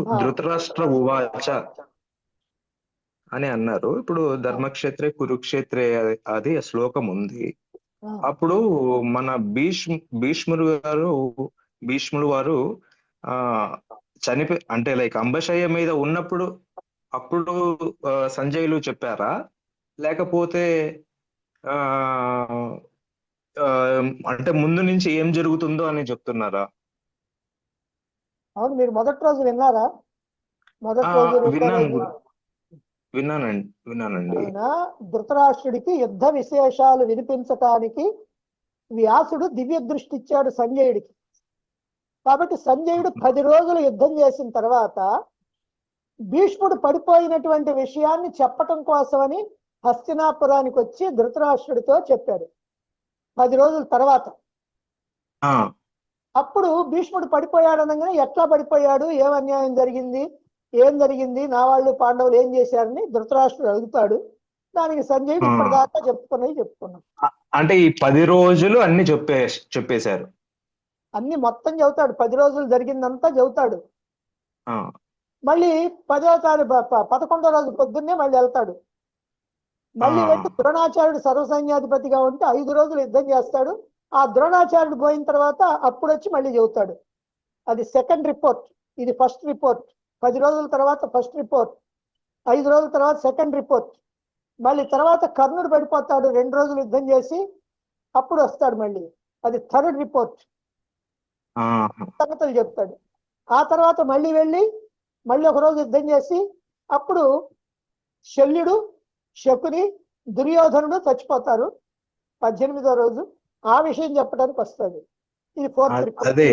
ఆ, ధృతరాష్ట్ర ఉవాచ అని అన్నారు. ఇప్పుడు ఆ, ధర్మక్షేత్రే కురుక్షేత్రే అది ఆ శ్లోకం ఉంది. ఆ, అప్పుడు మన భీష్ముడు వారు ఆ అంటే లైక్ అంబశయ్య మీద ఉన్నప్పుడు అప్పుడు సంజయులు చెప్పారా, లేకపోతే ఆ ఆ, అంటే ముందు నుంచి ఏం జరుగుతుందో అని చెప్తున్నారా? అవును, మీరు మొదటి రోజు విన్నారా? ఆ మొదటి రోజు రెండో విన్నాను రోజు విన్నానండి. ఆయన ధృతరాష్ట్రుడికి యుద్ధ విశేషాలు వినిపించటానికి వ్యాసుడు దివ్య దృష్టి ఇచ్చాడు సంజయుడికి. కాబట్టి సంజయుడు 10 రోజులు యుద్ధం చేసిన తర్వాత భీష్ముడు పడిపోయినటువంటి విషయాన్ని చెప్పటం కోసమని హస్తినాపురానికి వచ్చి ధృతరాష్ట్రుడితో చెప్పాడు 10 రోజుల తర్వాత. ఆ అప్పుడు భీష్ముడు పడిపోయాడు అనగానే ఎట్లా పడిపోయాడు, ఏం అన్యాయం జరిగింది, ఏం జరిగింది, నా వాళ్ళు పాండవులు ఏం చేశారని ధృతరాష్ట్రుడు అడుగుతాడు. దానికి సంజయుడు ఆ. ఇప్పటిదాకా చెప్పుకున్నాం. అంటే ఈ 10 రోజులు అన్ని చెప్పేశారు. అన్ని మొత్తం చెబుతాడు, 10 రోజులు జరిగిందంతా చెబుతాడు. ఆ మళ్ళీ 11వ రోజు పొద్దున్నే మళ్ళీ వెళ్తాడు. ఆ మళ్ళీ వెళ్ళి ద్రోణాచార్యుడు సర్వసైన్యాధిపతిగా ఉంటే 5 రోజులు యుద్ధం చేస్తాడు. ఆ ద్రోణాచార్యుడు పోయిన తర్వాత అప్పుడు వచ్చి మళ్ళీ చెబుతాడు. అది సెకండ్ రిపోర్ట్, ఇది ఫస్ట్ రిపోర్ట్. 10 రోజుల తర్వాత ఫస్ట్ రిపోర్ట్, 5 రోజుల తర్వాత సెకండ్ రిపోర్ట్. మళ్ళీ తర్వాత కర్ణుడు పడిపోతాడు 2 రోజులు యుద్ధం చేసి, అప్పుడు వస్తాడు మళ్ళీ, అది థర్డ్ రిపోర్ట్. ఆ సంగతులు చెప్తాడు. ఆ తర్వాత మళ్ళీ వెళ్ళి మళ్ళీ ఒక రోజు యుద్ధం చేసి, అప్పుడు శల్యుడు, శకుని, దుర్యోధనుడు చచ్చిపోతారు 18వ రోజు. ఆ విషయం చెప్పడానికి వస్తుంది. ఇది ఫోర్త్ రిపోర్ట్. అదే